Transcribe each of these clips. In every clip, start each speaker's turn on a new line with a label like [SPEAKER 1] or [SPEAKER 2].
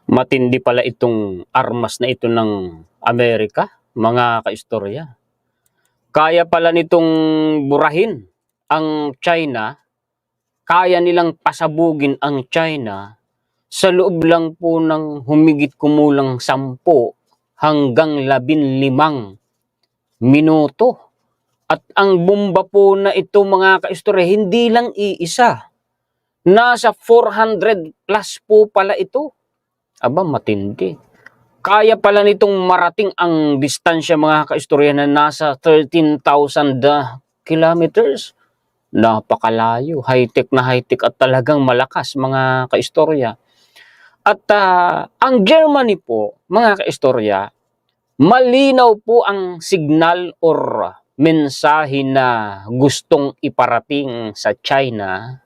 [SPEAKER 1] Matindi pala itong armas na ito ng Amerika, mga kaistorya. Kaya pala nitong burahin ang China, kaya nilang pasabugin ang China sa loob lang po ng humigit kumulang 10 hanggang 15 minuto. At ang bomba po na ito, mga kaistorya, hindi lang iisa. Nasa 400 plus po pala ito. Aba, matindi. Kaya pala nitong marating ang distansya, mga kaistorya, na nasa 13,000 kilometers. Napakalayo, high-tech na high-tech at talagang malakas, mga kaistorya. At ang Germany po, mga kaistorya, malinaw po ang signal or mensahe na gustong iparating sa China.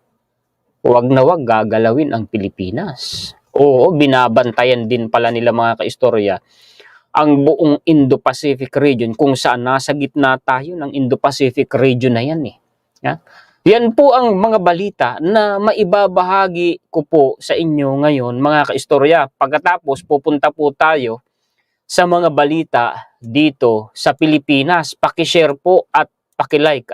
[SPEAKER 1] Huwag na huwag gagalawin ang Pilipinas. Oo, binabantayan din pala nila, mga kaistorya, ang buong Indo-Pacific region, kung saan nasa gitna tayo ng Indo-Pacific region na yan eh. Yan po ang mga balita na maibabahagi ko po sa inyo ngayon, mga kaistorya. Pagkatapos pupunta po tayo sa mga balita dito sa Pilipinas. Paki-share po at paki-like,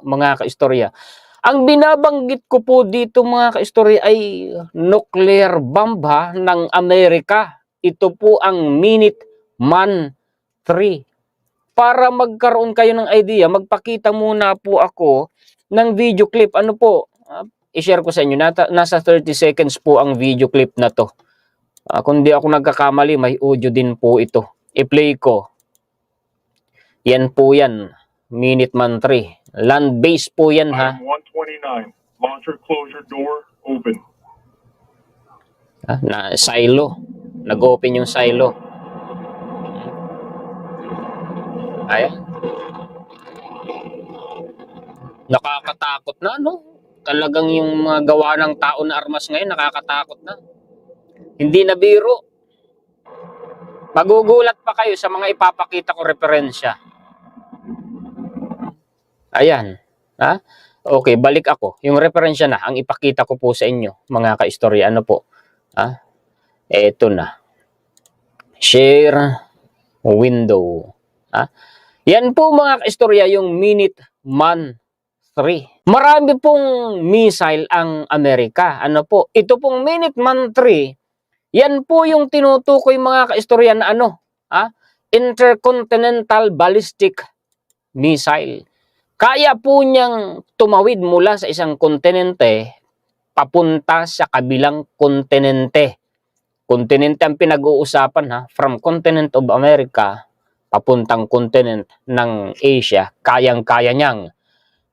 [SPEAKER 1] mga kaistorya. Ang binabanggit ko po dito, mga kaistorya, ay nuclear bomb ng Amerika. Ito po ang Minuteman III. Para magkaroon kayo ng idea, magpakita muna po ako ng video clip. I-share ko sa inyo. Nasa 30 seconds po ang video clip na to. Kung di ako nagkakamali, may audio din po ito. I-play ko. Yan po yan. Minuteman III. Land base po yan, ha?
[SPEAKER 2] 129. Launcher closure door open.
[SPEAKER 1] Na silo. Nag-open yung silo. Ayan. Nakakatakot na, no? Talagang yung mga gawa ng tao na armas ngayon, nakakatakot na. Hindi na biro. Magugulat pa kayo sa mga ipapakita ko referensya. Ayan. Okay, balik ako. Yung referensya na, ang ipakita ko po sa inyo, mga kaistorya. Eto na. Share window. Yan po, mga kaistorya, yung Minuteman III. Marami pong missile ang Amerika. Ito pong Minuteman III, yan po yung tinutukoy, mga kaistorya, na intercontinental ballistic missile. Kaya po niyang tumawid mula sa isang kontinente papunta sa kabilang kontinente. Kontinente ang pinag-uusapan, from continent of America papuntang continent ng Asia. Kayang-kaya niyang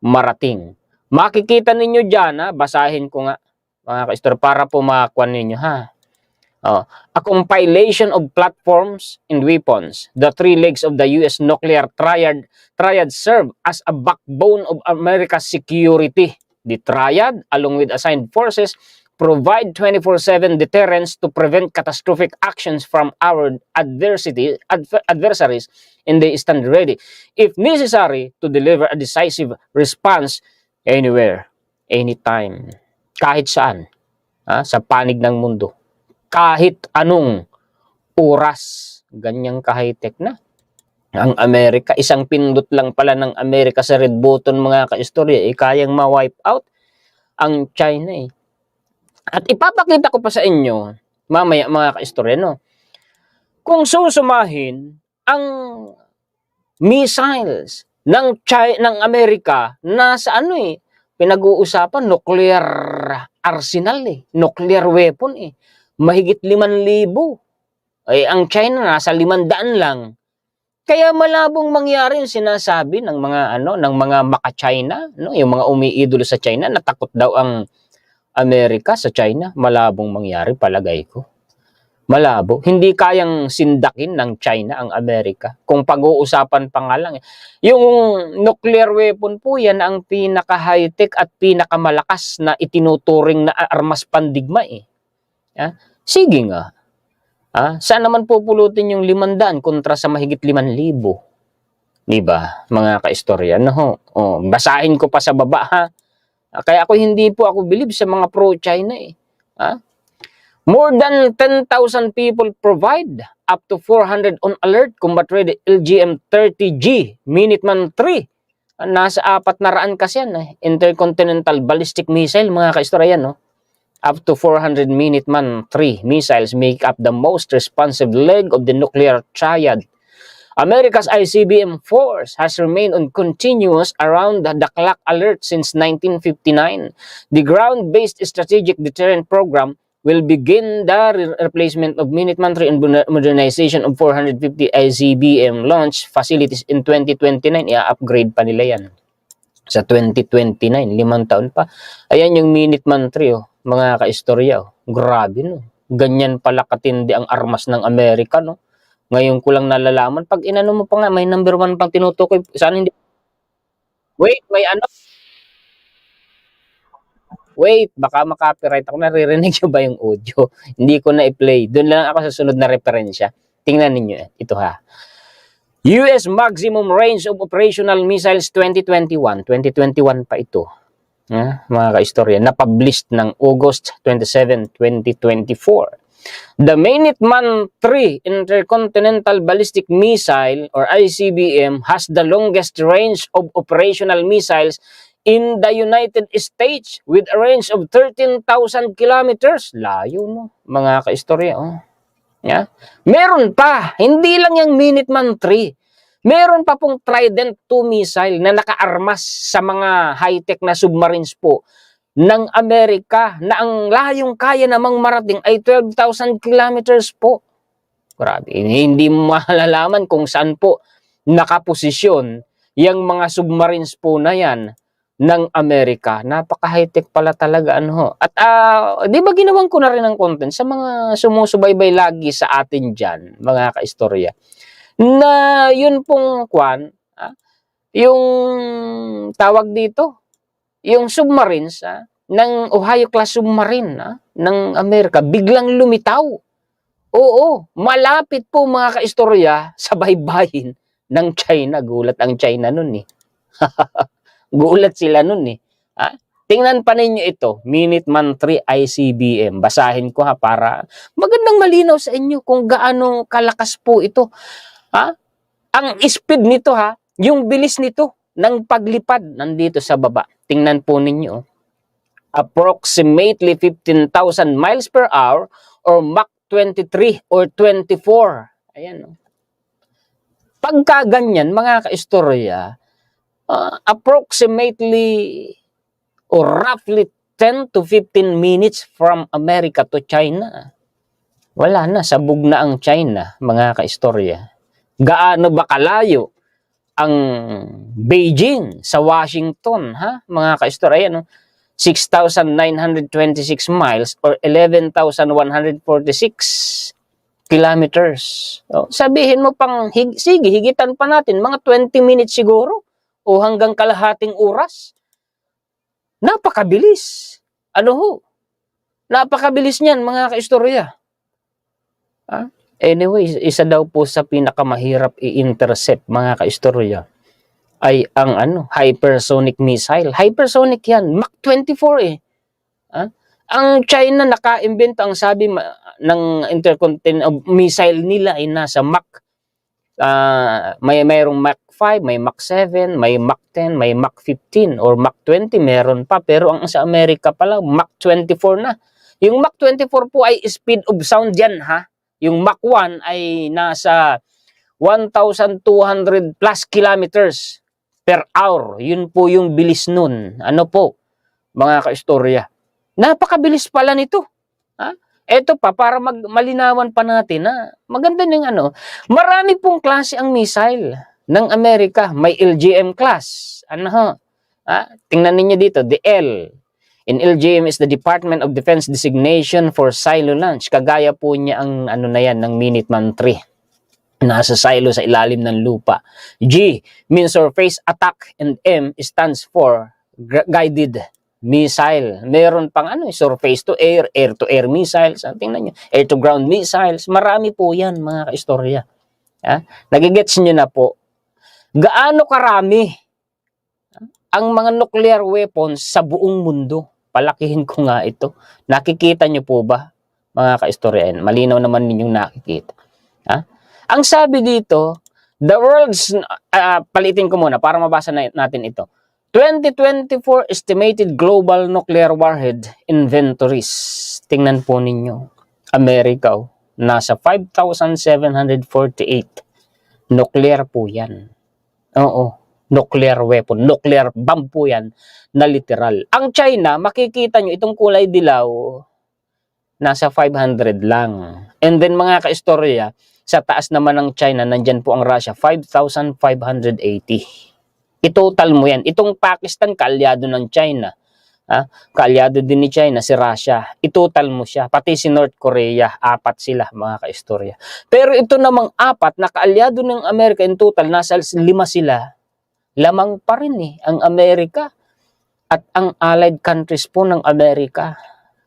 [SPEAKER 1] marating. Makikita ninyo dyan, basahin ko nga, mga kaistorya, para po makakuha ninyo, a compilation of platforms and weapons. The three legs of the U.S. nuclear triad serve as a backbone of America's security. The triad, along with assigned forces, provide 24/7 deterrence to prevent catastrophic actions from our adversaries, and they stand ready, if necessary, to deliver a decisive response anywhere, anytime, kahit saan, sa panig ng mundo. Kahit anong oras, ganyang ka-high-tech na ang Amerika. Isang pindot lang pala ng Amerika sa red button, mga kaistorya, kayang ma-wipe out ang China. At ipapakita ko pa sa inyo mamaya, mga kaistorya, kung susumahin ang missiles ng Amerika na sa pinag-uusapan, nuclear arsenal, nuclear weapon, mahigit 5,000. Ang China nasa 500 lang. Kaya malabong mangyari yung sinasabi ng mga ng mga maka-China, yung mga umiidolo sa China, natakot daw ang Amerika sa China. Malabong mangyari, palagay ko. Malabo. Hindi kayang sindakin ng China ang Amerika. Kung pag-uusapan pa nga lang. Yung nuclear weapon po, yan ang pinaka-high-tech at pinakamalakas na itinuturing na armas pandigma. Sige nga. Saan naman pupulutin yung 500 kontra sa mahigit 5,000? Diba, mga kaistorya? Basahin ko pa sa baba, Kaya hindi po ako believe sa mga pro-China. More than 10,000 people provide up to 400 on alert combat-ready LGM-30G Minuteman III. Nasa 400 kasi yan. Intercontinental ballistic missile, mga kaistorya, no? Up to 400 Minuteman III missiles make up the most responsive leg of the nuclear triad. America's ICBM force has remained on continuous around-the-clock alert since 1959. The ground-based strategic deterrent program will begin the replacement of Minuteman III and modernization of 450 ICBM launch facilities in 2029. I-upgrade pa nila yan sa 2029, 5 taon pa. Ayan yung Minuteman III, oh, mga kaistorya. Oh. Grabe, no? Ganyan pala katindi ang armas ng Amerika, no? Ngayon ko lang nalalaman. Pag inano mo pa nga, may number 1 pang tinutukoy. Saan hindi? Wait, may ano? Wait, baka makapiright ako. Naririnig nyo ba yung audio? Hindi ko na i-play. Doon lang ako sa sunod na referensya. Tingnan ninyo. Ito ha. US Maximum Range of Operational Missiles 2021. 2021 pa ito. Mga kaistorya. Napublished ng August 27, 2024. The Minuteman III Intercontinental Ballistic Missile or ICBM has the longest range of operational missiles in the United States with a range of 13,000 kilometers. Layo, no? Mga kaistorya, oh. Yeah? Meron pa, hindi lang yung Minuteman III. Meron pa pong Trident 2 missile na nakaarmas sa mga high-tech na submarines po ng Amerika na ang layong kaya namang marating ay 12,000 kilometers po. Grabe, hindi mo malalaman kung saan po nakaposisyon yung mga submarines po na yan ng Amerika. Napaka-high-tech pala talaga. Ano. At di ba ginawan ko na rin ng content sa mga sumusubaybay lagi sa atin dyan, mga kaistorya, na yun pong yung tawag dito, yung submarines ng Ohio-class submarine ng Amerika, biglang lumitaw. Oo, malapit po mga kaistorya sa baybayin ng China. Gulat ang China nun eh. Gulat sila nun eh. Tingnan pa ninyo ito, Minuteman III ICBM. Basahin ko para magandang malinaw sa inyo kung gaano kalakas po ito. Ang speed nito yung bilis nito ng paglipad nandito sa baba. Tingnan po ninyo. Approximately 15,000 miles per hour or Mach 23 or 24. Ayan. Pagka ganyan, mga kaistorya, approximately or roughly 10 to 15 minutes from America to China. Wala na, sabog na ang China, mga kaistorya. Gaano ba kalayo ang Beijing sa Washington, mga kaistorya? 6,926 miles or 11,146 kilometers. Sabihin mo pang, sige, higitan pa natin, mga 20 minutes siguro o hanggang kalahating oras. Napakabilis. Napakabilis niyan, mga kaistorya. Anyway, isa daw po sa pinakamahirap i-intercept, mga kaistorya, ay ang hypersonic missile. Hypersonic yan, Mach 24 eh. Ang China naka-invento, ang sabi ng intercontinental missile nila ay nasa Mach. Mayroong Mach 5, may Mach 7, may Mach 10, may Mach 15 or Mach 20 meron pa. Pero ang sa Amerika pala, Mach 24 na. Yung Mach 24 po ay speed of sound yan Yung Mach 1 ay nasa 1,200 plus kilometers per hour. Yun po yung bilis nun. Ano po, mga kaistorya. Napakabilis pala nito. Eto pa, para malinawan pa natin maganda ng marami pong klase ang missile ng Amerika. May LGM class. Tingnan ninyo dito, the L. In LGM is the Department of Defense designation for silo launch. Kagaya po niya ang na yan, ng Minuteman III. Nasa silo sa ilalim ng lupa. G means surface attack and M stands for guided missile. Meron pang surface to air, air to air missiles. Tingnan nyo, air to ground missiles. Marami po yan, mga kaistorya. Nagigets nyo na po. Gaano karami ang mga nuclear weapons sa buong mundo? Palakihin ko nga ito. Nakikita nyo po ba, mga kaistorya. Malinaw naman ninyong nakikita. Ha? Ang sabi dito, the world's, palitin ko muna para mabasa natin ito. 2024 estimated global nuclear warhead inventories. Tingnan po ninyo. Amerika, nasa 5,748. Nuclear po yan. Oo. Nuclear weapon. Nuclear bomb po yan na literal. Ang China, makikita nyo itong kulay dilaw, nasa 500 lang. And then mga kaistorya, sa taas naman ng China, nandyan po ang Russia, 5,580. I-total mo yan. Itong Pakistan, kaalyado ng China. Kaalyado din ni China, si Russia. I-total mo siya. Pati si North Korea, 4 sila, mga kaistorya. Pero ito namang 4 na kaalyado ng Amerika, in total, nasa 5 sila. Lamang pa rin ang Amerika at ang allied countries po ng Amerika.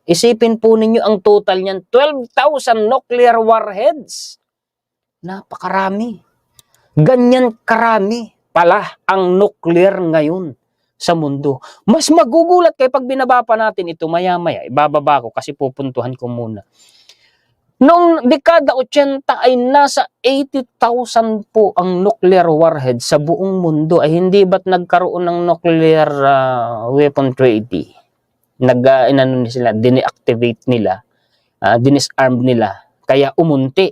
[SPEAKER 1] Isipin po ninyo ang total niyan, 12,000 nuclear warheads. Napakarami. Ganyan karami pala ang nuclear ngayon sa mundo. Mas magugulat kayo pag binaba pa natin ito maya-maya. Ibababa ko kasi pupuntuhan ko muna. Noong dekada 80 ay nasa 80,000 po ang nuclear warhead sa buong mundo. Ay hindi ba't nagkaroon ng nuclear weapon treaty? Dineactivate nila, dinisarm nila, kaya umunti.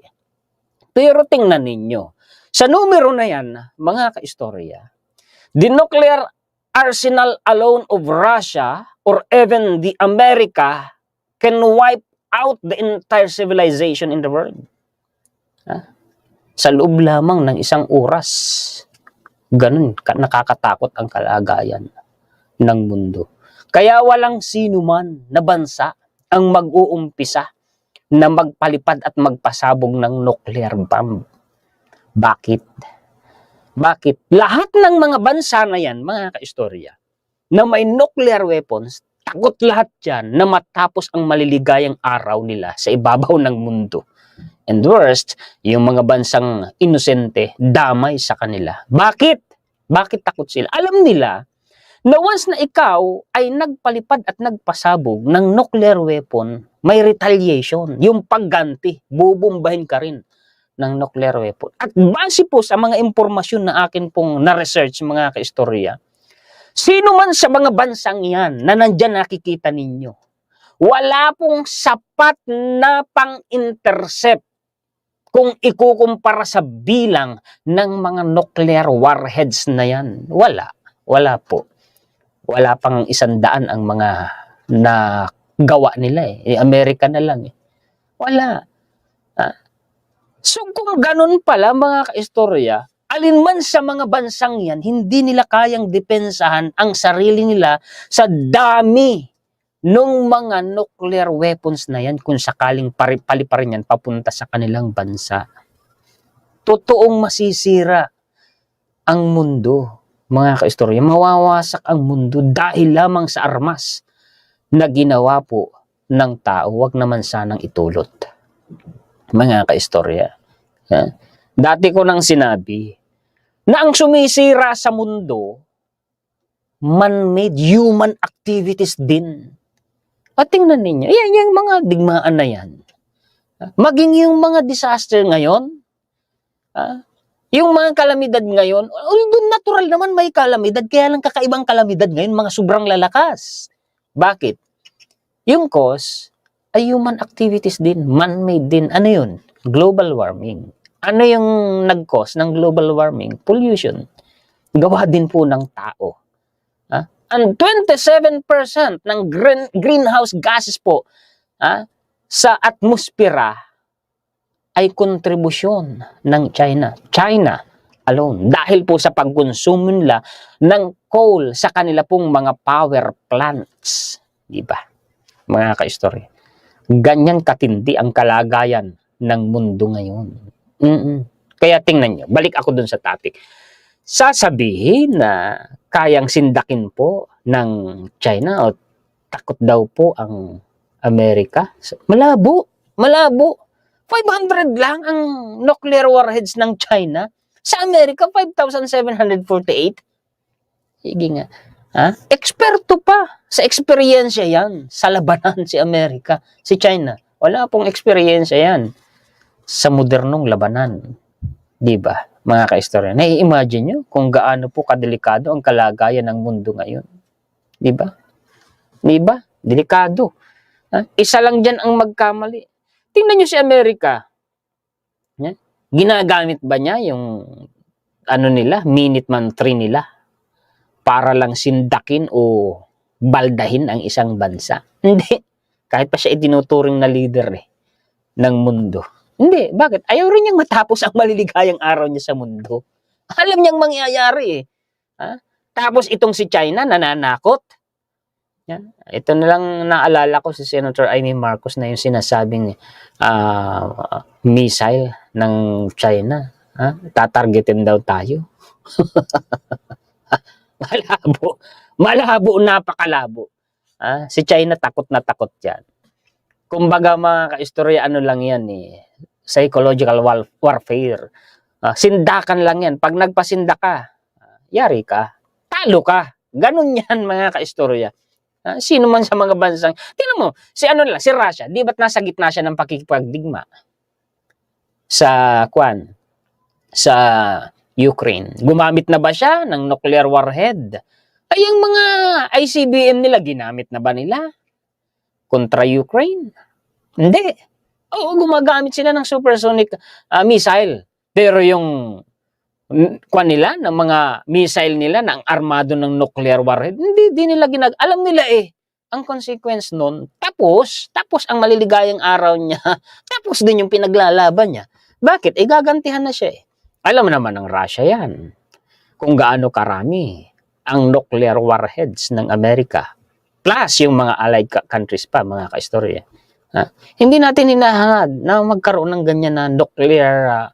[SPEAKER 1] Pero tingnan ninyo, sa numero na yan, mga kaistorya, the nuclear arsenal alone of Russia or even the America can wipe out the entire civilization in the world. Sa loob lamang ng isang oras. Ganun, nakakatakot ang kalagayan ng mundo. Kaya walang sino man na bansa ang mag-uumpisa na magpalipad at magpasabog ng nuclear bomb. Bakit? Bakit? Lahat ng mga bansa na yan, mga kaistorya, na may nuclear weapons, takot lahat yan na matapos ang maliligayang araw nila sa ibabaw ng mundo. And worst, yung mga bansang inosente, damay sa kanila. Bakit? Bakit takot sila? Alam nila na once na ikaw ay nagpalipad at nagpasabog ng nuclear weapon, may retaliation. Yung pagganti, bubumbahin ka rin ng nuclear weapon. At base po sa mga impormasyon na akin pong na-research, mga kaistorya, sino man sa mga bansang yan na nandyan nakikita ninyo, wala pong sapat na pang-intercept kung ikukumpara sa bilang ng mga nuclear warheads na yan. Wala. Wala po. Wala pang 100 ang mga nagawa nila Amerika na lang Wala. So kung ganun pala, mga kaistorya, alinman sa mga bansang yan, hindi nila kayang depensahan ang sarili nila sa dami nung mga nuclear weapons na yan kung sakaling paliparin yan papunta sa kanilang bansa. Totoong masisira ang mundo, mga kaistorya. Mawawasak ang mundo dahil lamang sa armas na ginawa po ng tao. Huwag naman sanang itulot, mga kaistorya. Dati ko nang sinabi na ang sumisira sa mundo, man-made human activities din. At tingnan ninyo, yung mga digmaan na yan. Maging yung mga disaster ngayon, yung mga kalamidad ngayon, although natural naman may kalamidad, kaya lang kakaibang kalamidad ngayon, mga sobrang lalakas. Bakit? Yung cause ay human activities din, man-made din. Ano yun? Global warming. Ano yung nag-cause ng global warming? Pollution. Gawa din po ng tao. Ang 27% ng greenhouse gases po sa atmosphere ay kontribusyon ng China. China alone. Dahil po sa pagkonsumo nila ng coal sa kanila pong mga power plants. Diba? Mga kaistorya. Ganyan katindi ang kalagayan ng mundo ngayon. Kaya tingnan nyo, balik ako dun sa topic. Sasabihin na kayang sindakin po ng China o takot daw po ang Amerika. Malabo. 500 lang ang nuclear warheads ng China. Sa Amerika, 5,748. Sige nga. Eksperto pa. Sa eksperyensya yan. Sa labanan si Amerika, si China. Wala pong experience yan sa modernong labanan. Di ba, mga kaistorya? Nai-imagine nyo kung gaano po kadelikado ang kalagayan ng mundo ngayon. Di ba? Di ba? Delikado. Isa lang dyan ang magkamali. Tingnan nyo si Amerika. Yan. Ginagamit ba niya yung Minuteman III nila para lang sindakin o baldahin ang isang bansa? Hindi. Kahit pa siya itinuturing na leader ng mundo. Hindi. Bakit? Ayaw rin niyang matapos ang maliligayang araw niya sa mundo. Alam niyang mangyayari Tapos itong si China, nananakot. Yan. Ito na lang naalala ko si Senator Amy Marcos na yung sinasabing missile ng China. Tatargetin daw tayo. Malabo. Malabo, napakalabo. Si China takot na takot yan. Kumbaga mga kaistorya, lang yan psychological warfare. Sindakan lang yan. Pag nagpasinda ka, yari ka, talo ka. Ganun yan mga kaistorya. Sino man sa mga bansang, tingnan mo, si Russia, di ba't nasa gitna siya ng pakikipagdigma sa Ukraine? Gumamit na ba siya ng nuclear warhead? Ay, ang mga ICBM nila, ginamit na ba nila kontra Ukraine? Hindi. Oo, gumagamit sila ng supersonic missile. Pero yung nila, ng mga missile nila, ng armado ng nuclear warhead, hindi nila alam nila ang consequence nun, tapos ang maliligayang araw niya, tapos din yung pinaglalaban niya. Bakit? Gagantihan na siya Alam mo naman ng Russia yan, kung gaano karami ang nuclear warheads ng Amerika, plus yung mga allied countries pa, mga kaistorya. Hindi natin hinahangad na magkaroon ng ganyan na nuclear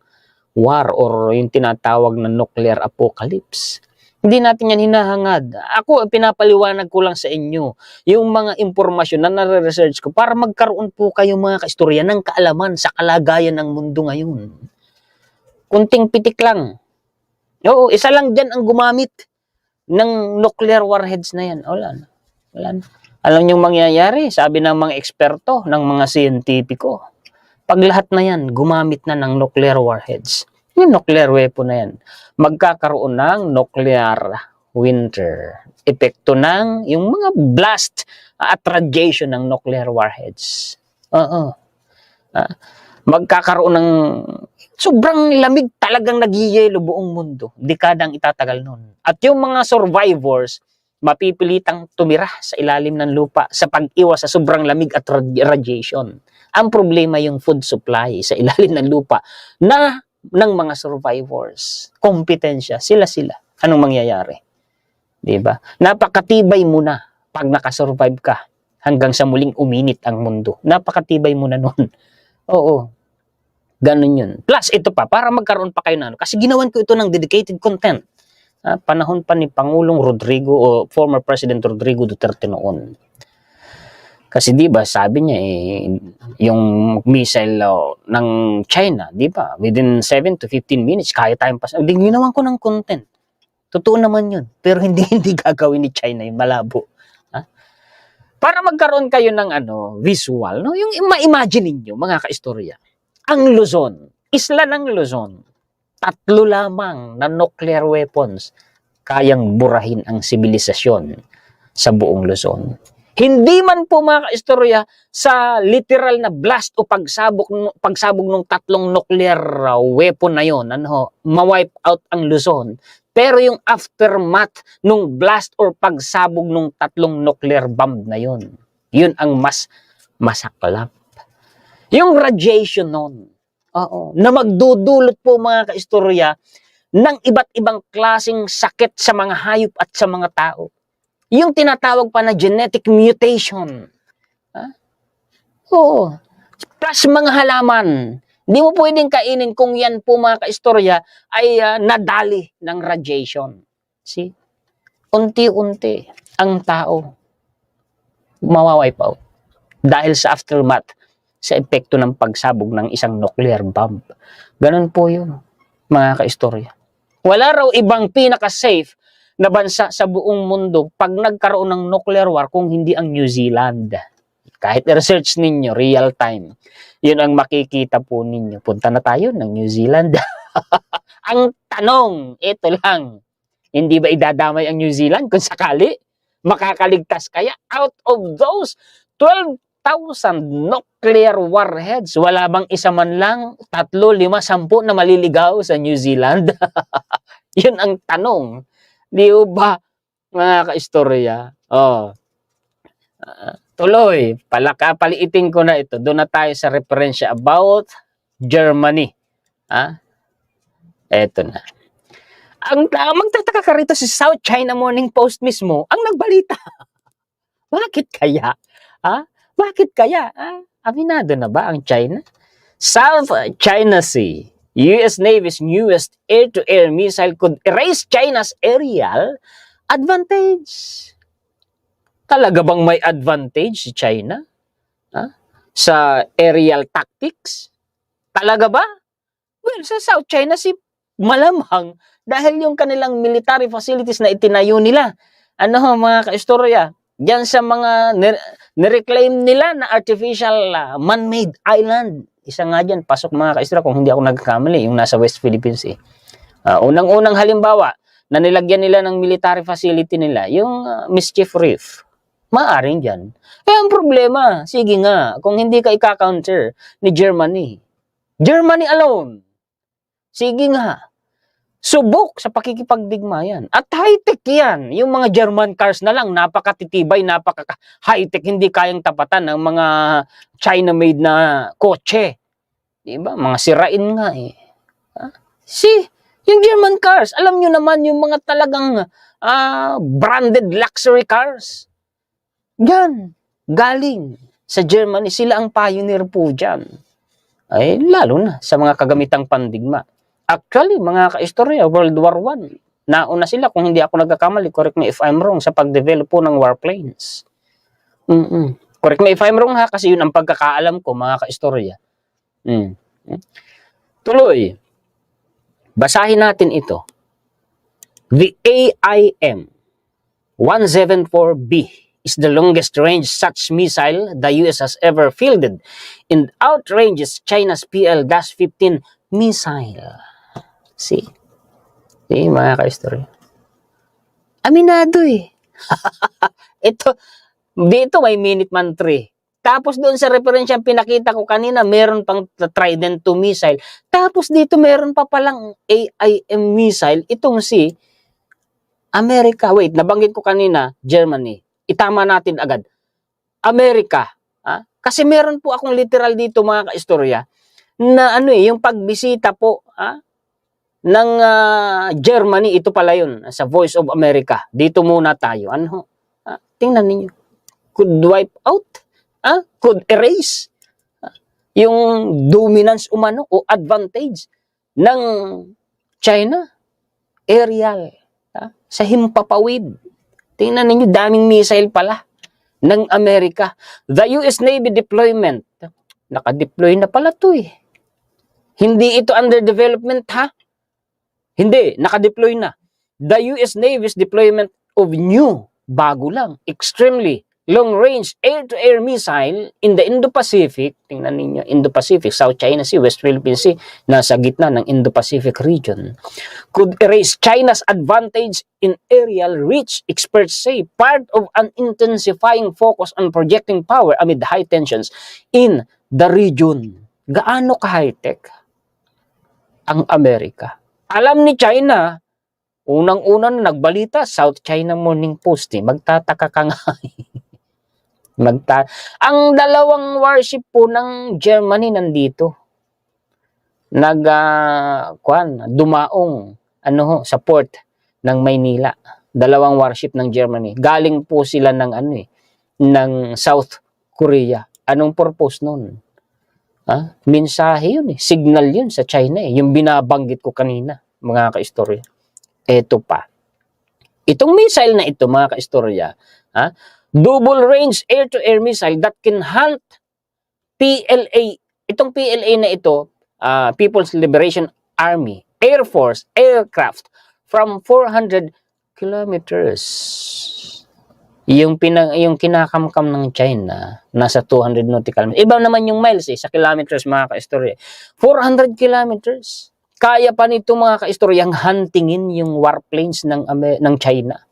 [SPEAKER 1] war or yung tinatawag na nuclear apocalypse. Hindi natin yan hinahangad. Ako, pinapaliwanag ko lang sa inyo yung mga impormasyon na nare-research ko para magkaroon po kayo mga kaistorya ng kaalaman sa kalagayan ng mundo ngayon. Kunting pitik lang. Oo, isa lang dyan ang gumamit ng nuclear warheads na yan. Wala na. Alam nyo mangyayari, sabi ng mga eksperto, ng mga siyentipiko, pag lahat na yan, gumamit na ng nuclear warheads, yung nuclear weapon na yan, magkakaroon ng nuclear winter. Epekto ng yung mga blast at radiation ng nuclear warheads. Magkakaroon ng sobrang lamig, talagang nagyayelo buong mundo. Dekadang itatagal nun. At yung mga survivors, mapipilitang tumira sa ilalim ng lupa sa pag-iwas sa sobrang lamig at radiation. Ang problema yung food supply sa ilalim ng lupa ng mga survivors. Kompetensya, sila. Anong mangyayari? Diba? Napakatibay mo na pag nakasurvive ka hanggang sa muling uminit ang mundo. Napakatibay mo na nun. Oo. Ganun yun. Plus, ito pa, para magkaroon pa kayo na kasi ginawan ko ito ng dedicated content. Panahon pa ni Pangulong Rodrigo o former President Rodrigo Duterte noon. Kasi di ba sabi niya yung missile ng China, di ba? Within 7 to 15 minutes kaya tayong pas. Ginawan ko ng content. Totoo naman yun. Pero hindi gagawin ni China yung malabo. Para magkaroon kayo ng visual, no? Yung ma-imagine niyo mga kaistorya. Ang Luzon, isla ng Luzon, 3 lamang na nuclear weapons kayang burahin ang sibilisasyon sa buong Luzon. Hindi man po mga kaistorya sa literal na blast o pagsabog ng 3 nuclear weapon na yon, ma-wipe out ang Luzon. Pero yung aftermath nung blast or pagsabog ng 3 nuclear bomb na yon, yun ang mas masaklap. Yung radiation nun, na magdudulot po mga kaistorya ng iba't ibang klaseng sakit sa mga hayop at sa mga tao. Yung tinatawag pa na genetic mutation. Oo. Plus mga halaman. Hindi mo pwedeng kainin kung yan po mga kaistorya ay nadali ng radiation. See? Unti-unti ang tao mawawipe out dahil sa aftermath sa epekto ng pagsabog ng isang nuclear bomb. Ganun po yun, mga kaistorya. Wala raw ibang pinaka-safe na bansa sa buong mundo pag nagkaroon ng nuclear war kung hindi ang New Zealand. Kahit i-research ninyo, real time. Yun ang makikita po ninyo. Punta na tayo ng New Zealand. Ang tanong, ito lang. Hindi ba idadamay ang New Zealand kung sakali? Makakaligtas kaya out of those 12,000 nuclear warheads, wala bang isa man lang, 3, 5, 10 na maliligaw sa New Zealand? Yun ang tanong. Di ba, mga kaistorya? Oh. Tuloy, paliitin ko na ito. Doon na tayo sa referensya about Germany. Eto na. Ang magtataka ka rito si South China Morning Post mismo ang nagbalita. Bakit kaya? Bakit kaya? Aminado na ba ang China? South China Sea. US Navy's newest air-to-air missile could erase China's aerial advantage. Talaga bang may advantage si China? Sa aerial tactics? Talaga ba? Well, sa South China Sea, malamang dahil yung kanilang military facilities na itinayo nila. Mga kaistorya, diyan sa mga nireclaim nila na artificial man-made island. Isa nga dyan, pasok mga kaistorya, kung hindi ako nagkamali, yung nasa West Philippines Unang-unang halimbawa, na nilagyan nila ng military facility nila, yung Mischief Reef. Maaring dyan. Ang problema, sige nga, kung hindi ka ika-counter ni Germany. Germany alone. Sige nga. Subok sa pakikipagdigmayan. At high-tech yan. Yung mga German cars na lang, napakatitibay, napaka-high-tech, hindi kayang tapatan ng mga China-made na kotse. Diba? Mga sirain nga yung German cars, alam nyo naman yung mga talagang branded luxury cars. Yan, galing sa Germany. Sila ang pioneer po dyan. Ay, lalo na sa mga kagamitang pandigma. Actually, mga kaistorya, World War I, nauna sila, kung hindi ako nagkakamali, correct me if I'm wrong, sa pag-develop po ng warplanes. Correct me if I'm wrong kasi yun ang pagkakaalam ko, mga kaistorya. Tuloy, basahin natin ito. The AIM-174B is the longest range such missile the US has ever fielded and outranges China's PL-15 missile. See, mga kaistorya. Aminado Dito may Minuteman III. Tapos doon sa referensya pinakita ko kanina, meron pang Trident 2 missile. Tapos dito meron pa palang AIM missile. Itong si Amerika. Wait, nabanggit ko kanina, Germany. Itama natin agad. Amerika. Kasi meron po akong literal dito, mga kaistorya, na yung pagbisita po, ng Germany, ito pala yun, sa Voice of America. Dito muna tayo. Tingnan ninyo. Could wipe out, could erase yung dominance umano o advantage ng China. Aerial. Sa himpapawid. Tingnan ninyo, daming missile pala ng Amerika. The US Navy deployment. Naka-deploy na pala to Hindi ito under development Hindi, naka-deploy na. The US Navy's deployment of new, bago lang, extremely long-range air-to-air missile in the Indo-Pacific, tingnan ninyo, Indo-Pacific, South China Sea, West Philippine Sea, nasa gitna ng Indo-Pacific region, could erase China's advantage in aerial reach, experts say, part of an intensifying focus on projecting power amid high tensions in the region. Gaano ka-high-tech ang Amerika? Alam ni China, unang-una na nagbalita, South China Morning Post magtataka ka nga. Ang dalawang warship po ng Germany nandito. Dumaong sa port ng Maynila. Dalawang warship ng Germany. Galing po sila ng ng South Korea. Anong purpose nun? Mensahe yun signal yun sa China yung binabanggit ko kanina, mga kaistorya. Eto pa. Itong missile na ito, mga kaistorya, double range air-to-air missile that can halt PLA. Itong PLA na ito, People's Liberation Army, Air Force, aircraft from 400 kilometers. Yung kinakamkam ng China, nasa 200 nautical miles. Iba naman yung miles sa kilometers mga kaistorya. 400 kilometers. Kaya pa nito mga kaistoryang huntingin yung warplanes ng China.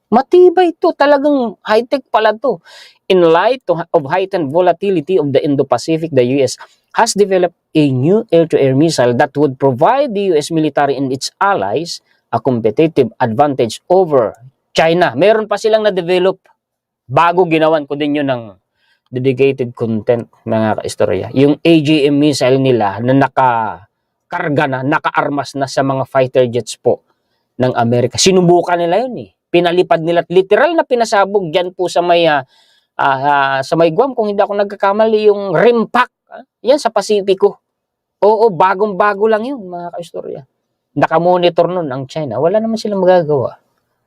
[SPEAKER 1] Matibay to, talagang high-tech pala to. In light of heightened volatility of the Indo-Pacific, the US has developed a new air-to-air missile that would provide the US military and its allies a competitive advantage over China. Meron pa silang na-develop bago ginawan ko din yun ng dedicated content mga kaistorya. Yung AGM missile nila na nakakarga na, nakaarmas na sa mga fighter jets po ng Amerika. Sinubukan nila yun eh. Pinalipad nila at literal na pinasabog dyan po sa may Guam, kung hindi ako nagkakamali, yung RIMPAC. Yan sa Pasipiko. Oo, bagong-bago lang yun mga kaistorya. Nakamonitor nun ang China. Wala naman silang magagawa.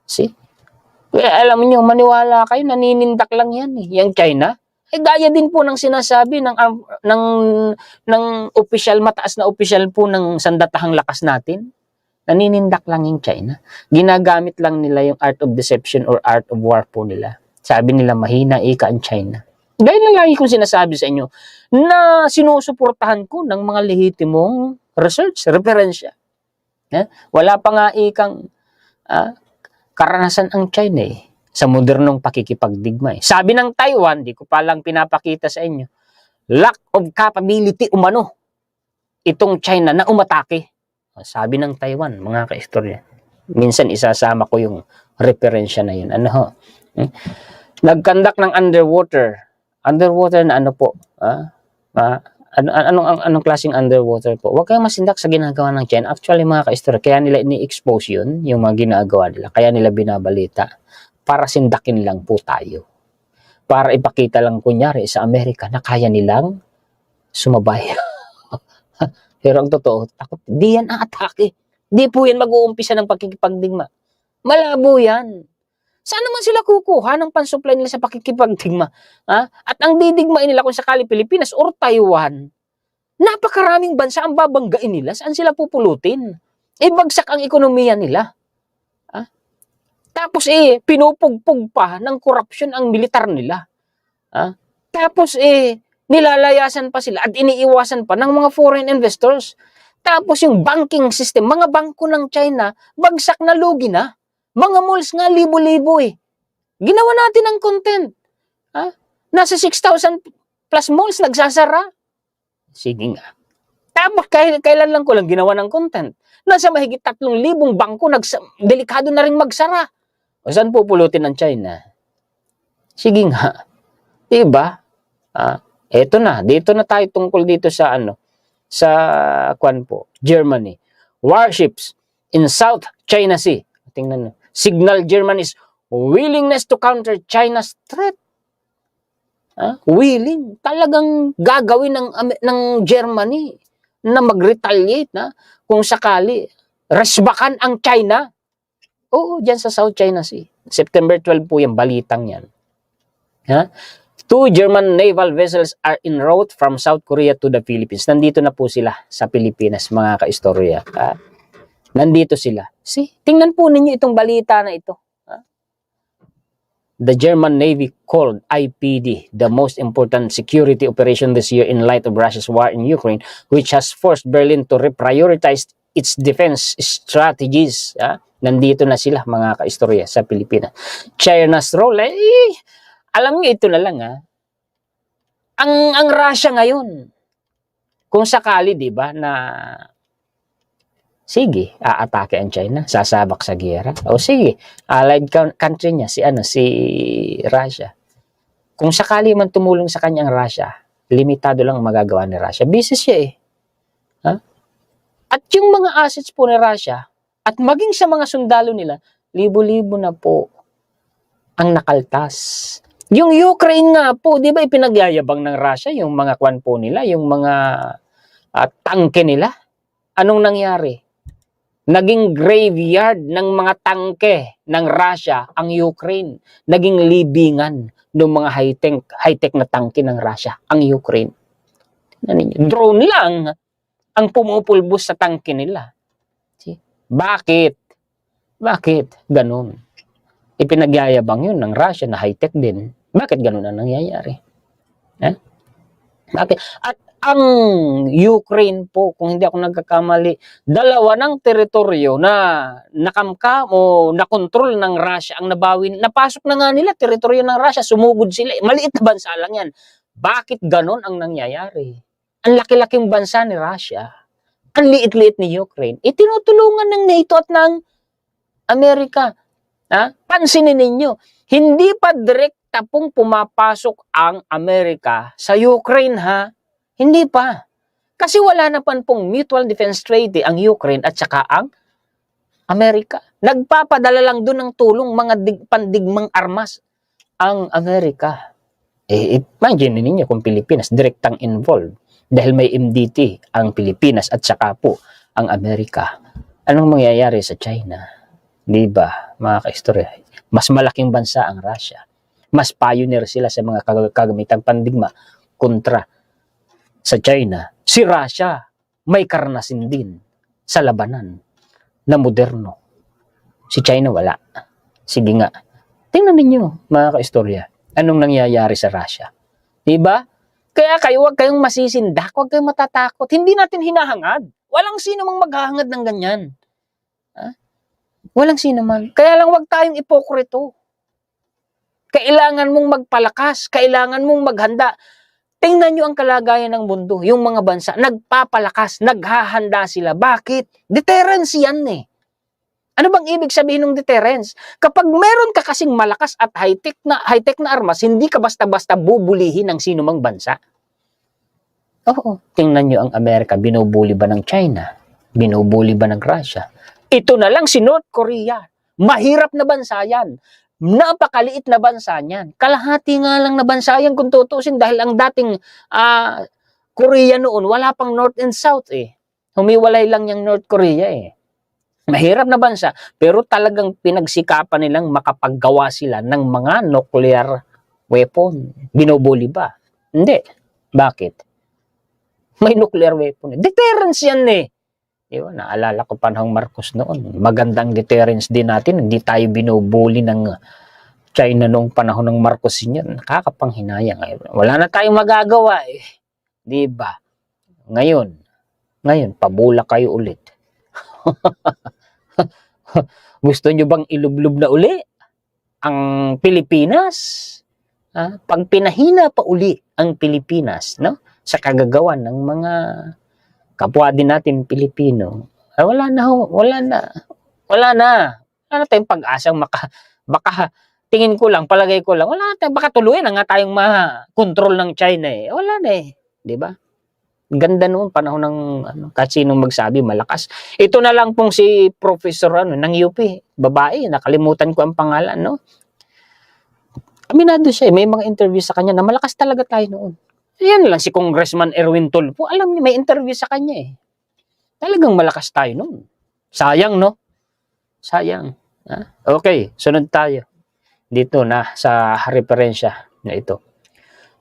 [SPEAKER 1] See? Kaya alam niyo, maniwala kayo, naninindak lang yan eh. Yung China. Gaya din po ng sinasabi ng opisyal, mataas na opisyal po ng sandatahang lakas natin. Naninindak lang yung China. Ginagamit lang nila yung art of deception or art of war po nila. Sabi nila mahina ang China. Gaya na lagi kong sinasabi sa inyo na sinusuportahan ko ng mga lehitimong research, referensya. Wala pa nga karanasan ang China sa modernong pakikipagdigma. Sabi ng Taiwan, di ko palang pinapakita sa inyo, lack of capability umano itong China na umatake. Sabi ng Taiwan, mga kaistorya. Minsan isasama ko yung referensya na yun. Nagkandak ng underwater na ano po? Anong klaseng underwater po? Huwag kayong masindak sa ginagawa ng China. Actually, mga kaistorya, kaya nila ini-expose yun, yung mga ginagawa nila. Kaya nila binabalita para sindakin lang po tayo. Para ipakita lang kunyari sa Amerika na kaya nilang sumabay. Pero ang totoo, takot. Di yan aatake. Di po yan mag-uumpisa ng pakikipagdigma. Malabo yan. Saan naman sila kukuha ng pansupply nila sa pakikipagdigma? At ang didigmain nila kung sakali Pilipinas or Taiwan, napakaraming bansa ang babanggain nila. Saan sila pupulutin? Bagsak ang ekonomiya nila. Tapos pinupugpug pa ng korupsyon ang militar nila. Tapos nilalayasan pa sila at iniiwasan pa ng mga foreign investors. Tapos yung banking system, mga bangko ng China, bagsak na, lugi na. Mga malls nga, libo-libo Ginawa natin ang content. Nasa 6,000 plus malls nagsasara. Sige nga. Tapos kailan lang ko lang ginawa ng content. Nasa mahigit 3,000 bangko, delikado na rin magsara. O saan pupulutin ng China? Sige nga. Diba? Eto na. Dito na tayo tungkol dito sa Germany. Warships in South China Sea. Tingnan nyo. Signal Germany's willingness to counter China's threat. Willing. Talagang gagawin ng Germany na mag-retaliate kung sakali resbakan ang China. Oo, dyan sa South China Sea. September 12 po yung balitang yan. 2 German naval vessels are en route from South Korea to the Philippines. Nandito na po sila sa Pilipinas, mga kaistorya. Nandito sila. See, tingnan po ninyo itong balita na ito. The German Navy called IPD the most important security operation this year in light of Russia's war in Ukraine, which has forced Berlin to reprioritize its defense strategies. Nandito na sila, mga kaistorya, sa Pilipinas. China's role, alam niyo ito na lang. Ang Russia ngayon, kung sakali, di ba, na sige, aatake ang China, sasabak sa giyera. O sige, allied country niya, si Russia. Kung sakali man tumulong sa kanya ang Russia, limitado lang magagawa ni Russia. Business siya At yung mga assets po ni Russia, at maging sa mga sundalo nila, libo-libo na po ang nakaltas. Yung Ukraine nga po, di ba ipinagyayabang ng Russia yung mga kwan po nila, yung mga tangke nila? Anong nangyari? Naging graveyard ng mga tangke ng Russia ang Ukraine. Naging libingan ng mga high-tech na tangke ng Russia ang Ukraine. Drone lang ang pumupulbos sa tangke nila. See? Bakit? Bakit? Ganun. Ipinagyayabang yun ng Russia na high-tech din. Bakit ganun ang nangyayari? Bakit? At ang Ukraine po, kung hindi ako nagkakamali, dalawa ng teritoryo na nakamkam o nakontrol ng Russia ang nabawi. Napasok na nga nila, teritoryo ng Russia, sumugod sila. Maliit na bansa lang yan. Bakit ganon ang nangyayari? Ang laki-laking bansa ni Russia, ang liit-liit ni Ukraine, itinutulungan ng NATO at ng Amerika. Pansinin ninyo, hindi pa direkta pong pumapasok ang Amerika sa Ukraine, ha? Hindi pa. Kasi wala na pong Mutual Defense Treaty ang Ukraine at saka ang Amerika. Nagpapadala lang doon ng tulong mga pandigmang armas ang Amerika. Imagine ninyo kung Pilipinas direktang involved dahil may MDT ang Pilipinas at saka po ang Amerika. Anong mangyayari sa China? Di ba, mga kaistorya? Mas malaking bansa ang Russia. Mas pioneer sila sa mga kagamitang pandigma kontra sa China. Si Russia may karanasin din sa labanan na moderno. Si China wala. Sige nga. Tingnan ninyo, mga kaistorya, anong nangyayari sa Russia. Diba? Kaya kayo, huwag kayong masisindak, huwag kayong matatakot. Hindi natin hinahangad. Walang sino mang maghahangad ng ganyan. Walang sino man. Kaya lang huwag tayong ipokrito. Kailangan mong magpalakas, kailangan mong maghanda. Tingnan nyo ang kalagayan ng mundo. Yung mga bansa, nagpapalakas, naghahanda sila. Bakit? Deterrence yan eh. Ano bang ibig sabihin ng deterrence? Kapag meron ka kasing malakas at high-tech na armas, hindi ka basta-basta bubulihin ng sino mang bansa. Oo. Tingnan nyo ang Amerika, binubuli ba ng China? Binubuli ba ng Russia? Ito na lang si North Korea. Mahirap na bansa yan. Napakaliit na bansa niyan. Kalahati nga lang na bansa yan kung tutusin dahil ang dating Korea noon, wala pang North and South eh. Humiwalay lang yung North Korea eh. Mahirap na bansa, pero talagang pinagsikapan nilang makapaggawa sila ng mga nuclear weapon. Binubuli ba? Hindi. Bakit? May nuclear weapon. Deterrence yan eh. Diba? Naalala ko panahong Marcos noon. Magandang deterrence din natin. Hindi tayo binubuli ng China noong panahon ng Marcos yun. Nakakapanghinayang. Wala na tayong magagawa eh. Diba? Ngayon, pabula kayo ulit. Gusto nyo bang ilublob na uli ang Pilipinas? Pag pinahina pa uli ang Pilipinas, no? Sa kagagawan ng mga kapwa din natin Pilipino, wala na tayong pag-asang baka tingin ko lang, palagay ko lang, wala na tayong, baka tuluyan na nga tayong ma-control ng China eh. Wala na eh. Di ba? Ganda noon, panahon ng kahit sinong magsabi, malakas. Ito na lang pong si Professor ng UP, babae, nakalimutan ko ang pangalan, no? Aminado siya, may mga interview sa kanya na malakas talaga tayo noon. Yan lang si Congressman Erwin Tulfo. Alam niyo, may interview sa kanya eh. Talagang malakas tayo noon. Sayang, no? Sayang. Okay, sunod tayo. Dito na sa referensya na ito.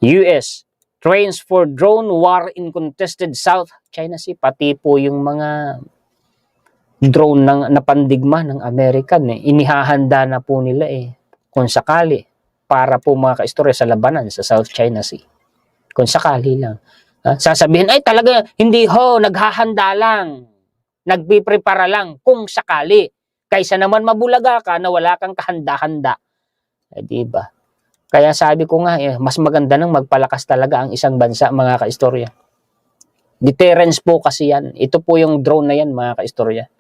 [SPEAKER 1] US trains for drone war in contested South China Sea. Pati po yung mga drone ng napandigma ng American. Inihahanda na po nila eh. Kung sakali, para po mga kaistorya sa labanan sa South China Sea. Kung sakali lang. Sasabihin, ay talaga, hindi ho, naghahanda lang. Nagpiprepara lang kung sakali. Kaysa naman mabulaga ka na wala kang kahanda-handa. Diba? Kaya sabi ko nga, mas maganda nang magpalakas talaga ang isang bansa, mga kaistorya. Deterrence po kasi yan. Ito po yung drone na yan, mga kaistorya.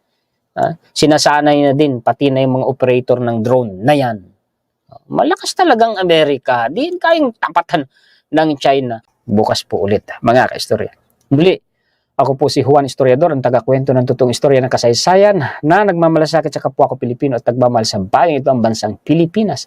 [SPEAKER 1] Sinasanay na din, pati na yung mga operator ng drone na yan. Malakas talagang Amerika. Di kayong tapatan ng China. Bukas po ulit, mga kaistorya. Muli, ako po si Juan Historiador, ang tagakwento ng totoong istorya ng kasaysayan na nagmamalasakit sa kapwa ko Pilipino at nagmamahal sa bayan ito ang bansang Pilipinas.